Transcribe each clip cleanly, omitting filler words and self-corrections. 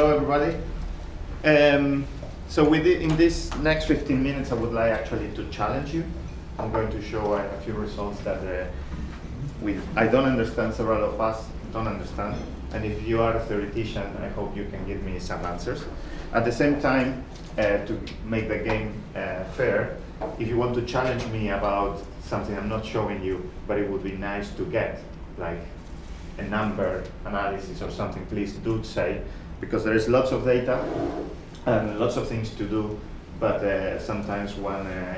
Hello, everybody. So in this next 15 minutes, I would like actually to challenge you. I'm going to show a few results that I don't understand, several of us don't understand. And if you are a theoretician, I hope you can give me some answers. At the same time, to make the game fair, if you want to challenge me about something I'm not showing you, but it would be nice to get, like a number analysis or something, please do say, because there is lots of data and lots of things to do, but sometimes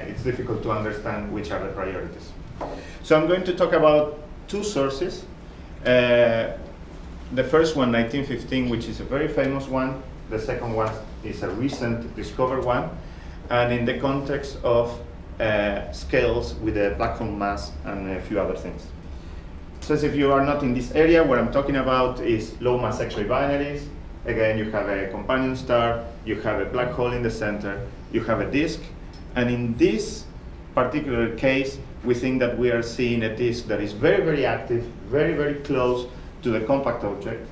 it's difficult to understand which are the priorities. So I'm going to talk about two sources. The first one, 1915, which is a very famous one. The second one is a recent discovered one, and in the context of scales with a black hole mass and a few other things. So if you are not in this area, what I'm talking about is low mass X-ray binaries. Again, you have a companion star, you have a black hole in the center, you have a disk, and in this particular case, we think that we are seeing a disk that is very, very active, very, very close to the compact object.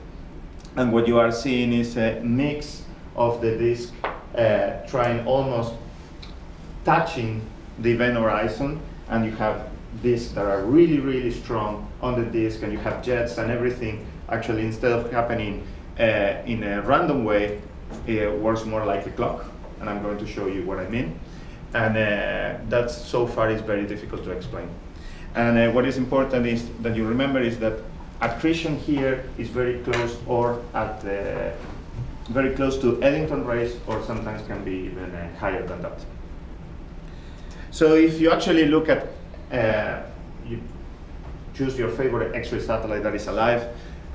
And what you are seeing is a mix of the disk trying almost touching the event horizon, and you have disks that are really, really strong on the disk, and you have jets and everything. Actually, instead of happening in a random way, it works more like a clock, and I'm going to show you what I mean. And that so far is very difficult to explain. And what is important is that you remember is that accretion here is very close, or at very close to Eddington rays, or sometimes can be even higher than that. So if you actually look at, you choose your favorite X-ray satellite that is alive,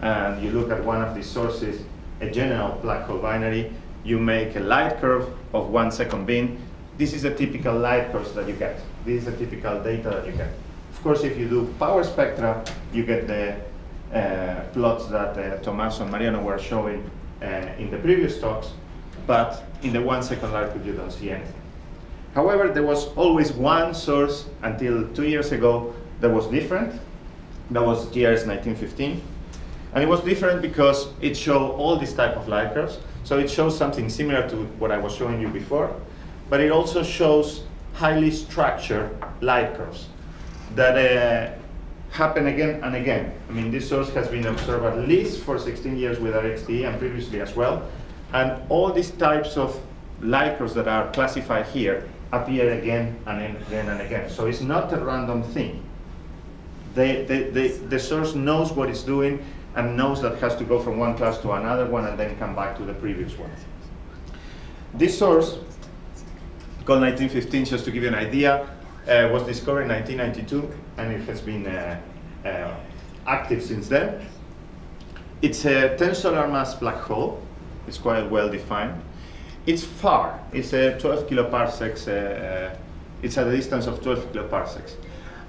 and you look at one of these sources, a general black hole binary, you make a light curve of 1 second beam. This is a typical light curve that you get. This is a typical data that you get. Of course, if you do power spectra, you get the plots that Tommaso and Mariano were showing in the previous talks, but in the 1 second light curve, you don't see anything. However, there was always one source until 2 years ago that was different. That was GRS 1915. And it was different because it showed all these type of light curves. So it shows something similar to what I was showing you before, but it also shows highly structured light curves that happen again and again. I mean, this source has been observed at least for 16 years with RXT and previously as well. And all these types of light curves that are classified here appear again and again and again. So it's not a random thing. The source knows what it's doing and knows that it has to go from one class to another one and then come back to the previous one. This source, called 1915, just to give you an idea, was discovered in 1992, and it has been active since then. It's a 10 solar mass black hole. It's quite well defined. It's far. It's 12 kiloparsecs. It's at a distance of 12 kiloparsecs.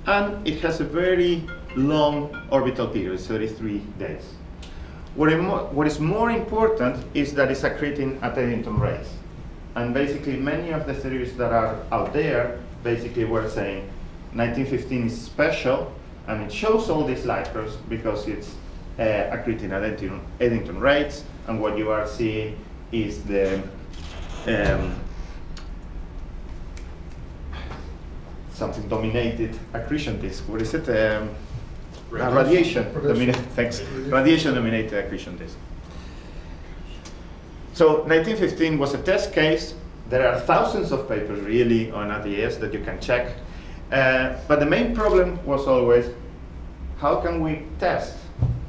And it has a very long orbital period, it's 33 days. What is more important is that it's accreting at Eddington rays. And basically, many of the theories that are out there basically were saying 1915 is special, and it shows all these light curves because it's accreting at Eddington rays, and what you are seeing is the something dominated accretion disk. What is it? Radiation dominated. Thanks. Radiation dominated accretion disk. So 1915 was a test case. There are thousands of papers really on ADS that you can check. But the main problem was always, how can we test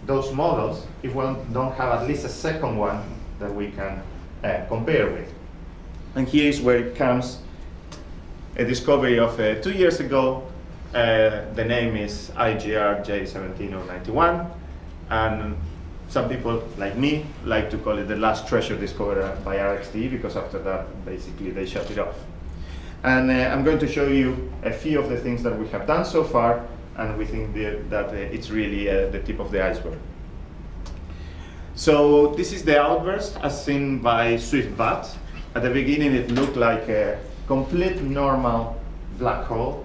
those models if we don't have at least a second one that we can compare with? And here is where it comes. A discovery of 2 years ago. The name is IGR J17091, and some people like me like to call it the last treasure discovered by RXT, because after that basically they shut it off. And I'm going to show you a few of the things that we have done so far, and we think that it's really the tip of the iceberg. So this is the outburst as seen by SwiftBat. At the beginning it looked like a complete normal black hole,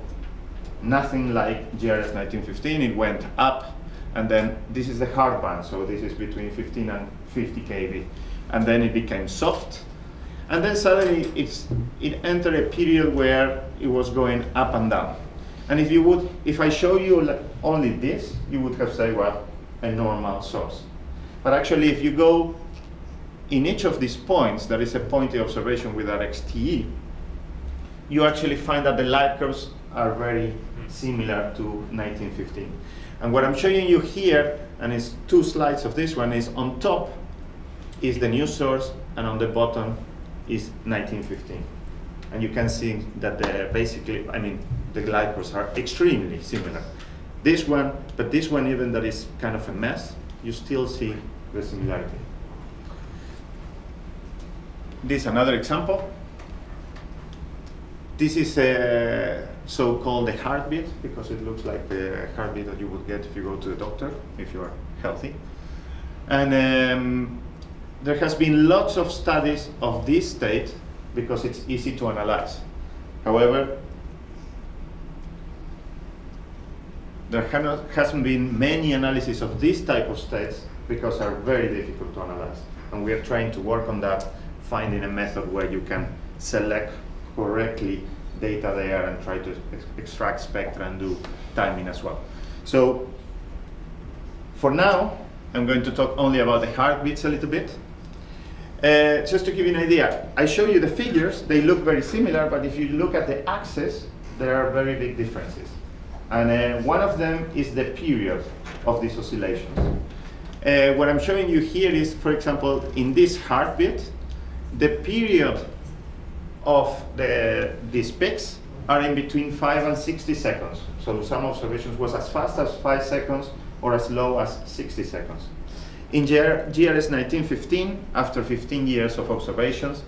nothing like GRS 1915. It went up, and then this is the hard band, so this is between 15 and 50 keV. and then it became soft, and then suddenly it entered a period where it was going up and down. And if I show you only this, you would have said, well, a normal source. But actually, if you go in each of these points, there is a point of observation with RXTE, you actually find that the light curves are very similar to 1915. And what I'm showing you here, and it's 2 slides of this one, is on top is the new source, and on the bottom is 1915. And you can see that the light curves are extremely similar. This one, but this one, even that is kind of a mess, you still see the similarity. This is another example. This is a so-called a heartbeat, because it looks like the heartbeat that you would get if you go to the doctor, if you are healthy. And there has been lots of studies of this state because it's easy to analyze. However, there hasn't been many analyses of this type of states because they are very difficult to analyze. And we are trying to work on that, finding a method where you can select correctly data there and try to extract spectra and do timing as well. So for now, I'm going to talk only about the heartbeats a little bit. Just to give you an idea, I show you the figures, they look very similar, but if you look at the axes, there are very big differences. And one of them is the period of these oscillations. What I'm showing you here is, for example, in this heartbeat, the period of these peaks are in between 5 and 60 seconds. So some observations was as fast as 5 seconds or as low as 60 seconds. In GRS 1915, after 15 years of observations,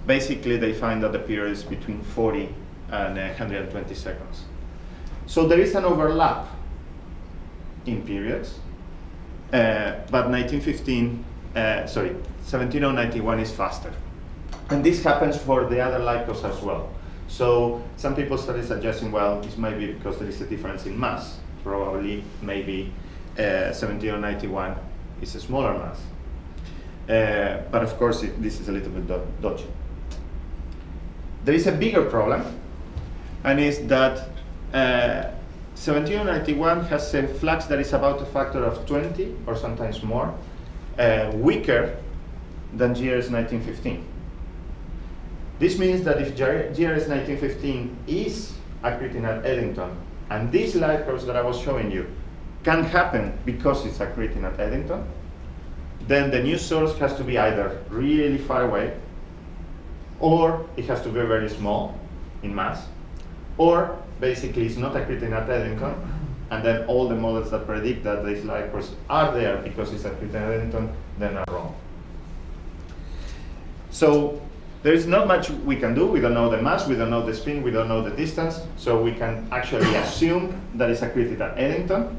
basically they find that the period is between 40 and 120 seconds. So there is an overlap in periods, but 17091 is faster. And this happens for the other light curves as well. So some people started suggesting, well, this might be because there is a difference in mass. Probably, maybe 17091 is a smaller mass. But of course, this is a little bit dodgy. There is a bigger problem, and is that 17091 has a flux that is about a factor of 20, or sometimes more, weaker than GRS 1915. This means that if GRS 1915 is accreting at Eddington, and these light curves that I was showing you can happen because it's accreting at Eddington, then the new source has to be either really far away, or it has to be very small in mass, or basically it's not accreting at Eddington, and then all the models that predict that these light curves are there because it's accreting at Eddington, then are wrong. So there is not much we can do. We don't know the mass, we don't know the spin, we don't know the distance, so we can actually assume that it's accreted at Eddington,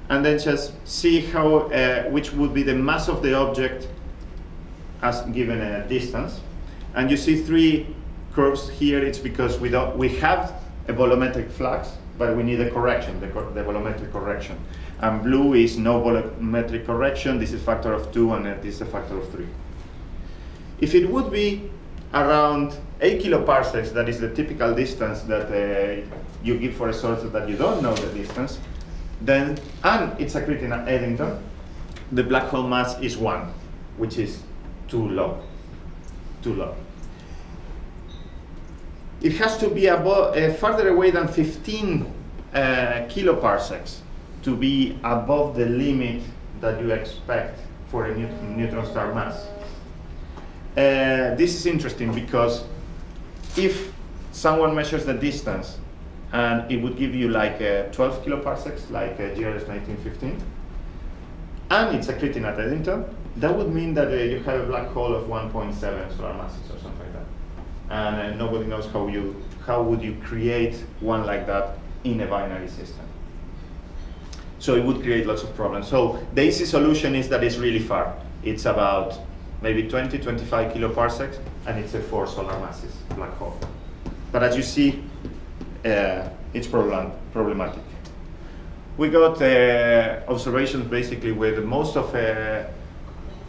and then just see how, which would be the mass of the object as given a distance. And you see 3 curves here. It's because we have a volumetric flux, but we need a correction, the volumetric correction. And blue is no volumetric correction. This is a factor of 2, and this is a factor of 3. If it would be around 8 kiloparsecs, that is the typical distance that you give for a source that you don't know the distance, then, and it's accreting at Eddington, the black hole mass is 1, which is too low. It has to be further away than 15 kiloparsecs to be above the limit that you expect for a neutron star mass. This is interesting because if someone measures the distance and it would give you like 12 kiloparsecs, like GRS 1915, and it's accreting at Eddington, that would mean that you have a black hole of 1.7 solar masses or something like that. And nobody knows how would you create one like that in a binary system. So it would create lots of problems. So the easy solution is that it's really far. It's about maybe 20, 25 kiloparsecs, and it's a 4 solar masses black hole. But as you see, it's problematic. We got observations basically with most of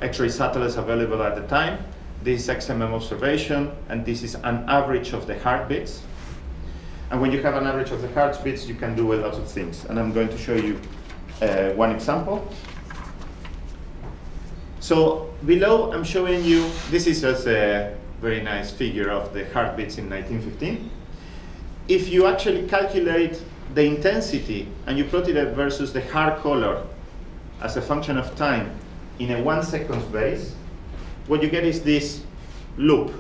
X-ray satellites available at the time. This is XMM observation, and this is an average of the heartbeats. And when you have an average of the heartbeats, you can do a lot of things. And I'm going to show you one example. So below, I'm showing you, this is just a very nice figure of the heartbeats in 1915. If you actually calculate the intensity and you plot it versus the heart color as a function of time in a 1 second base, what you get is this loop.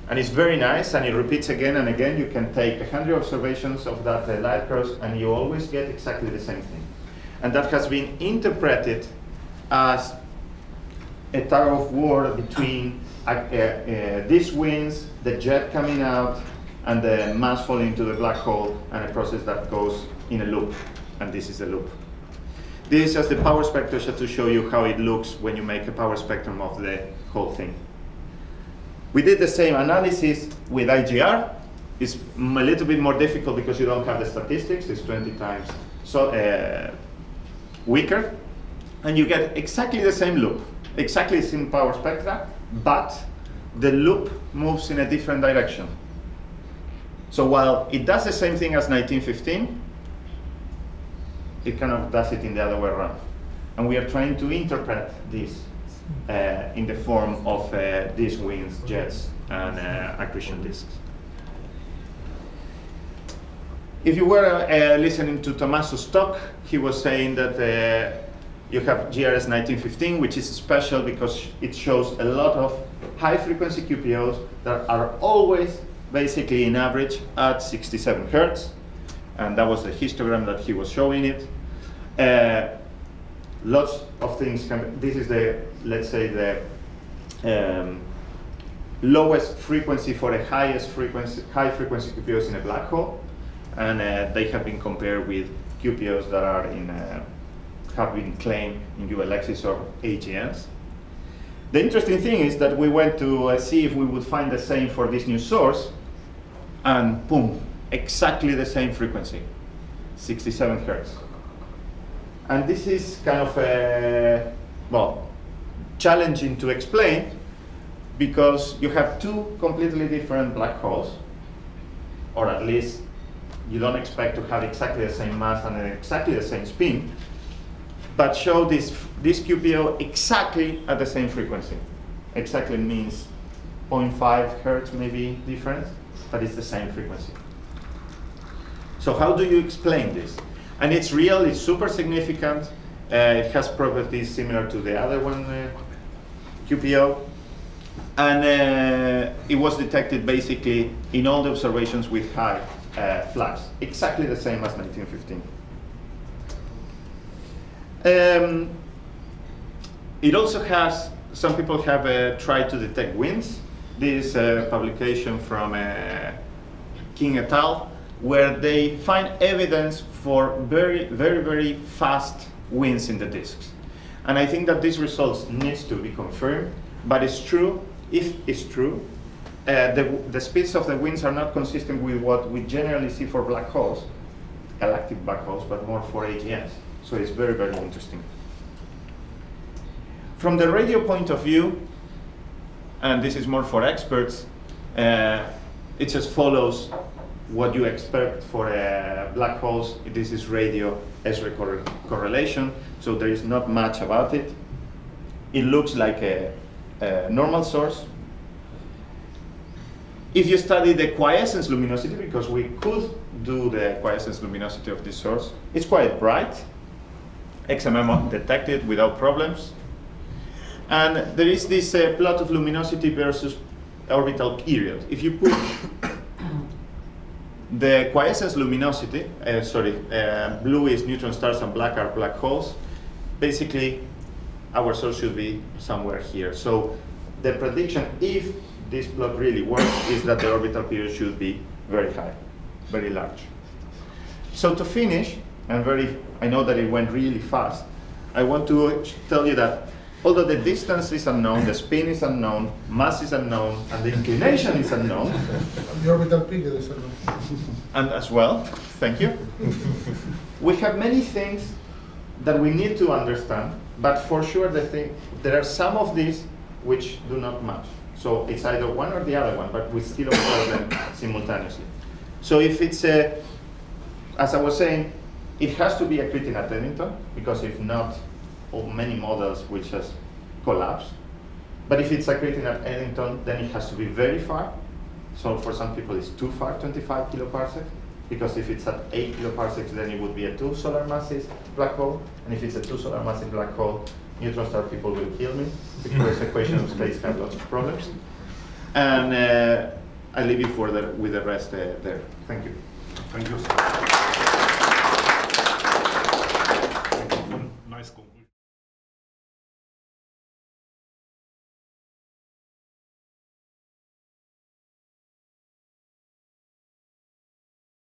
And it's very nice, and it repeats again and again. You can take 100 observations of that light cross, and you always get exactly the same thing. And that has been interpreted as a tug of war between these winds, the jet coming out, and the mass falling into the black hole, and a process that goes in a loop. And this is the loop. This is just the power spectrum just to show you how it looks when you make a power spectrum of the whole thing. We did the same analysis with IGR. It's a little bit more difficult because you don't have the statistics. It's 20 times weaker. And you get exactly the same loop, exactly the same power spectra, but the loop moves in a different direction. So while it does the same thing as 1915, it kind of does it in the other way around. And we are trying to interpret this in the form of these winds, jets, and accretion disks. If you were listening to Tommaso's talk, he was saying that you have GRS 1915, which is special because it shows a lot of high-frequency QPOs that are always basically in average at 67 Hertz. And that was the histogram that he was showing it. Lots of things this is the, let's say, the lowest frequency for the high frequency QPOs in a black hole. And they have been compared with QPOs that are have been claimed in ULXs or AGNs. The interesting thing is that we went to see if we would find the same for this new source, and boom, exactly the same frequency, 67 Hertz. And this is kind of, well, challenging to explain because you have two completely different black holes, or at least you don't expect to have exactly the same mass and exactly the same spin, but show this QPO exactly at the same frequency. Exactly means 0.5 Hertz maybe difference, but it's the same frequency. So how do you explain this? And it's real, it's super significant. It has properties similar to the other one, QPO. And it was detected basically in all the observations with high flux, exactly the same as 1915. It also has, some people have tried to detect winds. This is a publication from King et al., where they find evidence for very, very, very fast winds in the disks. And I think that these results needs to be confirmed, but it's true, if it's true, the speeds of the winds are not consistent with what we generally see for black holes, galactic black holes, but more for AGNs. So it's very, very interesting. From the radio point of view, and this is more for experts, it just follows what you expect for black holes. This is radio Esri correlation, so there is not much about it. It looks like a normal source. If you study the quiescence luminosity, because we could do the quiescence luminosity of this source, it's quite bright. XMM detected without problems. And there is this plot of luminosity versus orbital period. If you put the quiescence luminosity, blue is neutron stars and black are black holes, basically our source should be somewhere here. So the prediction, if this plot really works, is that the orbital period should be very high, very large. So to finish, I know that it went really fast, I want to tell you that although the distance is unknown, the spin is unknown, mass is unknown, and the inclination is unknown. The orbital period is unknown. And as well, thank you. We have many things that we need to understand But for sure, there are some of these which do not match. So it's either one or the other one, but we still observe them simultaneously. So if it's as I was saying, it has to be accreting at Eddington, because if not, many models will just collapse. But if it's accreting at Eddington, then it has to be very far. So for some people, it's too far, 25 kiloparsecs, because if it's at 8 kiloparsecs, then it would be a 2 solar masses black hole. And if it's a 2 solar masses black hole, neutron star people will kill me, because equation of space have lots of problems. And I leave you with the rest there. Thank you. Thank you.